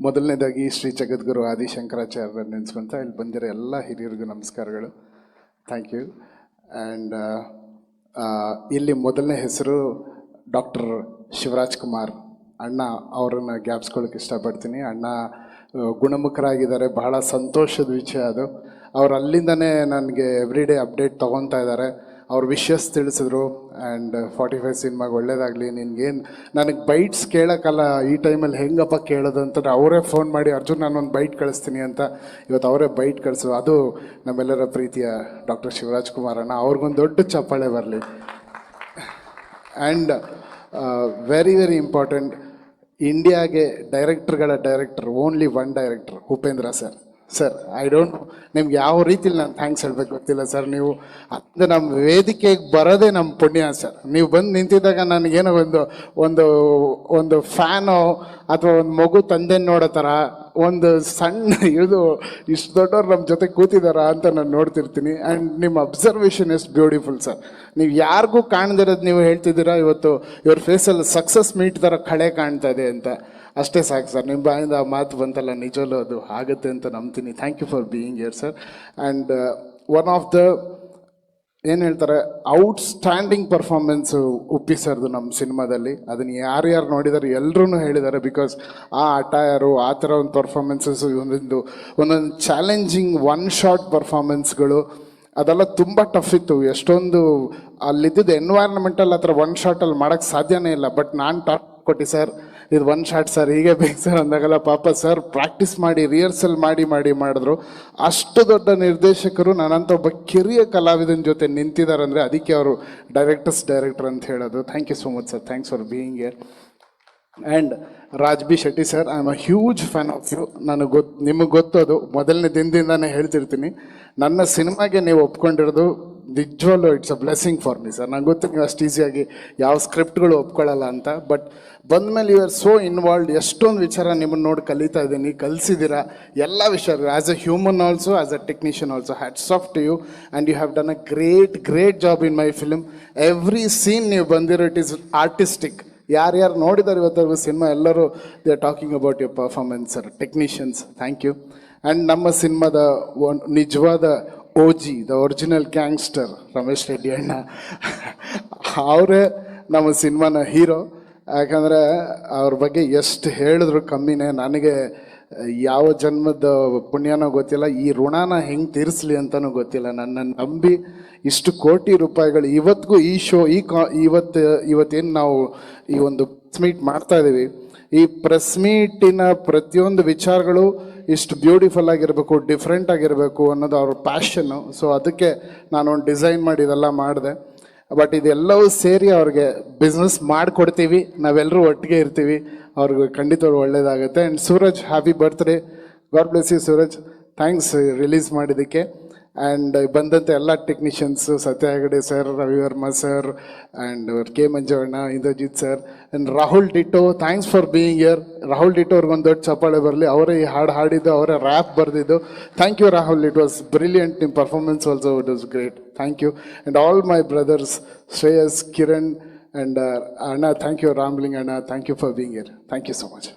ಮೊದಲನೇದಾಗಿ ಶ್ರೀ ಜಗದ್ಗುರು ಆದಿಶಂಕರಾಚಾರ್ಯರ ನೆನೆಸ್ಕೊಂತ ಇಲ್ಲಿ ಬಂದಿರೋ ಎಲ್ಲ ಹಿರಿಯರಿಗೂ ನಮಸ್ಕಾರಗಳು. Thank you. ಆ್ಯಂಡ್ ಇಲ್ಲಿ ಮೊದಲನೇ ಹೆಸರು ಡಾಕ್ಟರ್ ಶಿವರಾಜ್ ಕುಮಾರ್ ಅಣ್ಣ, ಅವರನ್ನು ಜ್ಞಾಪಿಸ್ಕೊಳ್ಳೋಕೆ ಇಷ್ಟಪಡ್ತೀನಿ. ಅಣ್ಣ ಗುಣಮುಖರಾಗಿದ್ದಾರೆ, ಬಹಳ ಸಂತೋಷದ ವಿಷಯ ಅದು. ಅವ್ರು ಅಲ್ಲಿಂದನೇ ನನಗೆ ಎವ್ರಿಡೇ ಅಪ್ಡೇಟ್ ತೊಗೊತಾ ಇದ್ದಾರೆ. ಅವ್ರ ವಿಷಸ್ ತಿಳಿಸಿದ್ರು. ಆ್ಯಂಡ್ 45 ಸಿನಿಮಾಗೆ ಒಳ್ಳೇದಾಗಲಿ, ನಿನ್ಗೇನು ನನಗೆ ಬೈಟ್ಸ್ ಕೇಳೋಕ್ಕಲ್ಲ ಈ ಟೈಮಲ್ಲಿ ಹೆಂಗಪ್ಪ ಕೇಳೋದು ಅಂತಂದ್ರೆ ಅವರೇ ಫೋನ್ ಮಾಡಿ ಅರ್ಜುನ್ ನಾನೊಂದು ಬೈಟ್ ಕಳಿಸ್ತೀನಿ ಅಂತ ಇವತ್ತು ಅವರೇ ಬೈಟ್ ಕಳಿಸೋದು. ಅದು ನಮ್ಮೆಲ್ಲರ ಪ್ರೀತಿಯ ಡಾಕ್ಟರ್ ಶಿವರಾಜ್ ಕುಮಾರ್ ಅಣ್ಣ, ಅವ್ರಿಗೊಂದು ದೊಡ್ಡ ಚಪ್ಪಾಳೆ ಬರಲಿ. ಆ್ಯಂಡ್ ವೆರಿ ವೆರಿ ಇಂಪಾರ್ಟೆಂಟ್, ಇಂಡಿಯಾಗೆ director only one director, Upendra sir. Sir, I don't know ನಿಮ್ಗೆ ಯಾವ ರೀತಿಲಿ ನಾನು ಥ್ಯಾಂಕ್ಸ್ ಹೇಳಬೇಕು ಗೊತ್ತಿಲ್ಲ ಸರ್. ನೀವು ಅದು ನಮ್ಮ ವೇದಿಕೆಗೆ ಬರೋದೇ ನಮ್ಮ ಪುಣ್ಯ ಸರ್. ನೀವು ಬಂದು ನಿಂತಿದ್ದಾಗ ನನಗೇನೋ ಒಂದು ಒಂದು ಫ್ಯಾನೋ ಅಥವಾ ಒಂದು ಮಗು ತಂದೆ ನೋಡೋ ಥರ ಒಂದು ಸಣ್ಣ ಇದು ಇಷ್ಟು ದೊಡ್ಡವ್ರು ನಮ್ಮ ಜೊತೆ ಕೂತಿದಾರ ಅಂತ ನಾನು ನೋಡ್ತಿರ್ತೀನಿ. ಆ್ಯಂಡ್ ನಿಮ್ಮ ಅಬ್ಸರ್ವೇಷನ್ ಇಸ್ ಬ್ಯೂಟಿಫುಲ್ ಸರ್. ನೀವು ಯಾರಿಗೂ ಕಾಣ್ದಿರೋದು ನೀವು ಹೇಳ್ತಿದ್ದೀರಾ, ಇವತ್ತು ಇವ್ರ ಫೇಸಲ್ಲಿ ಸಕ್ಸಸ್ ಮೀಟ್ ಥರ ಕಳೆ ಕಾಣ್ತಾ ಇದೆ ಅಂತ. ಅಷ್ಟೇ ಸಾಕು ಸರ್, ನಿಮ್ಮ ಬಾಯಿಂದ ಆ ಮಾತು ಬಂತಲ್ಲ, ನಿಜವಲ್ಲೂ ಅದು ಆಗುತ್ತೆ ಅಂತ ನಂಬ್ತೀನಿ. Thank you for being here sir. And one of the ಏನು ಹೇಳ್ತಾರೆ ಔಟ್ಸ್ಟ್ಯಾಂಡಿಂಗ್ ಪರ್ಫಾರ್ಮೆನ್ಸು ಉಪ್ಪಿ ಸರ್ದು ನಮ್ಮ ಸಿನಿಮಾದಲ್ಲಿ. ಅದನ್ನು ಯಾರ್ಯಾರು ನೋಡಿದ್ದಾರೆ ಎಲ್ಲರೂ ಹೇಳಿದ್ದಾರೆ. ಬಿಕಾಸ್ ಆ ಅಟೈರು ಆ ಥರ ಒಂದು ಪರ್ಫಾರ್ಮೆನ್ಸಸ್ಸು, ಒಂದೊಂದು ಚಾಲೆಂಜಿಂಗ್ ಒನ್ ಶಾಟ್ ಪರ್ಫಾರ್ಮೆನ್ಸ್ಗಳು ಅದೆಲ್ಲ ತುಂಬ ಟಫ್ ಇತ್ತು. ಎಷ್ಟೊಂದು ಅಲ್ಲಿದ್ದಿದ್ದು ಎನ್ವೈರ್ನ್ಮೆಂಟಲ್ಲಿ ಆ ಥರ ಒನ್ ಶಾಟಲ್ಲಿ ಮಾಡೋಕ್ಕೆ ಸಾಧ್ಯನೇ ಇಲ್ಲ. ಬಟ್ ನಾನು ಟಾಪ್ ಕೊಟ್ಟು ಸರ್ ಇದು ಒನ್ ಶಾಟ್ ಸರ್, ಹೀಗೆ ಬೇಕು ಸರ್ ಅಂದಾಗಲ್ಲ, ಪಾಪ ಸರ್ ಪ್ರಾಕ್ಟೀಸ್ ಮಾಡಿ ರಿಹರ್ಸಲ್ ಮಾಡಿದ್ರು. ಅಷ್ಟು ದೊಡ್ಡ ನಿರ್ದೇಶಕರು ನನ್ನಂಥ ಒಬ್ಬ ಕಿರಿಯ ಕಲಾವಿದನ ಜೊತೆ ನಿಂತಿದ್ದಾರೆ ಅಂದರೆ ಅದಕ್ಕೆ ಅವರು ಡೈರೆಕ್ಟರ್ ಅಂತ ಹೇಳೋದು. Thank you so much sir, thanks for being here. And Raj B Shetty sir, I am a huge fan of you. ನಿಮಗೆ ಗೊತ್ತದು, ಮೊದಲನೇ ದಿನದಿಂದಾನೇ ಹೇಳ್ತಿರ್ತೀನಿ. ನನ್ನ ಸಿನಿಮಾಗೆ ನೀವು ಒಪ್ಕೊಂಡಿರೋದು ನಿಜವಲ್ಲೂ it's a blessing for me sir. ನಂಗೆ ಗೊತ್ತು ನೀವು ಅಷ್ಟು ಈಸಿಯಾಗಿ ಯಾವ ಸ್ಕ್ರಿಪ್ಟ್ಗಳು ಒಪ್ಕೊಳ್ಳಲ್ಲ ಅಂತ. ಬಟ್ ಬಂದಮೇಲೆ ಯು ಆರ್ ಸೋ ಇನ್ವಾಲ್ವ್ಡ್. ಎಷ್ಟೊಂದು ವಿಚಾರ ನಿಮ್ಮನ್ನು ನೋಡಿ ಕಲಿತಾ ಇದ್ದೀನಿ, ಕಲಿಸಿದ್ದೀರಾ ಎಲ್ಲ ವಿಷಯ. As a human also, as a technician also, hats off to you. And you have done a great job in my film. Every scene ನೀವು ಬಂದಿರೋ ಇಟ್ ಈಸ್ ಆರ್ಟಿಸ್ಟಿಕ್. ಯಾರ್ಯಾರು ನೋಡಿದ್ದಾರೆ ಇವತ್ತು ಸಿನಿಮಾ ಎಲ್ಲರೂ they are talking about your performance sir. Technicians, thank you. And ನಮ್ಮ ಸಿನಿಮಾದ ನಿಜವಾದ OG, the original gangster Ramesh Reddy ಅಣ್ಣ, ಅವರೇ ನಮ್ಮ ಸಿನಿಮಾನ ಹೀರೋ. ಯಾಕಂದರೆ ಅವ್ರ ಬಗ್ಗೆ ಎಷ್ಟು ಹೇಳಿದ್ರು ಕಮ್ಮಿನೇ. ನನಗೆ ಯಾವ ಜನ್ಮದ ಪುಣ್ಯನೋ ಗೊತ್ತಿಲ್ಲ, ಈ ಋಣನ ಹೆಂಗೆ ತೀರಿಸ್ಲಿ ಅಂತಲೂ ಗೊತ್ತಿಲ್ಲ. ನನ್ನನ್ನು ನಂಬಿ ಇಷ್ಟು ಕೋಟಿ ರೂಪಾಯಿಗಳು ಇವತ್ತಿಗೂ ಈ ಶೋ ಇವತ್ತೇನು ನಾವು ಈ ಒಂದು ಪ್ರೆಸ್ ಮೀಟ್ ಮಾಡ್ತಾ ಇದ್ದೀವಿ, ಈ ಪ್ರೆಸ್ ಮೀಟಿನ ಪ್ರತಿಯೊಂದು ವಿಚಾರಗಳು ಇಷ್ಟು ಬ್ಯೂಟಿಫುಲ್ ಆಗಿರಬೇಕು, ಡಿಫ್ರೆಂಟ್ ಆಗಿರಬೇಕು ಅನ್ನೋದು ಅವ್ರ ಪ್ಯಾಷನ್ನು. ಸೊ ಅದಕ್ಕೆ ನಾನೊಂದು ಡಿಸೈನ್ ಮಾಡಿ ಇದೆಲ್ಲ ಮಾಡಿದೆ. ಬಟ್ ಇದೆಲ್ಲವೂ ಸೇರಿ ಅವ್ರಿಗೆ ಬಿಸ್ನೆಸ್ ಮಾಡಿಕೊಡ್ತೀವಿ, ನಾವೆಲ್ಲರೂ ಒಟ್ಟಿಗೆ ಇರ್ತೀವಿ, ಅವ್ರಿಗೆ ಖಂಡಿತವ್ರು ಒಳ್ಳೇದಾಗುತ್ತೆ. And Suraj, happy birthday, god bless you Suraj. Thanks release ಮಾಡಿದ್ದಕ್ಕೆ. ಆ್ಯಂಡ್ ಬಂದಂಥ ಎಲ್ಲ technicians, Satya Hegde sir, Ravi Varma sir, and K Manjanna, Indrajit sir, and Rahul Dito, thanks for being here. Rahul Dito ಅವ್ರಿಗೊಂದು ದೊಡ್ಡ ಚಪ್ಪಾಳೆ ಬರಲಿ. ಅವರೇ ಈ ಹಾಡು ಹಾಡಿದ್ದು, ಅವರೇ ರ್ಯಾಪ್ ಬರೆದಿದ್ದು. Thank you Rahul, it was brilliant. ನಿಮ್ಮ performance also it was great. Thank you. And all my brothers Shreyas, Kiran, and ಅಣ್ಣ, ಥ್ಯಾಂಕ್ ಯು. ರಾಮ್ಲಿಂಗ್ ಅಣ್ಣ, thank you for being here. Thank you so much.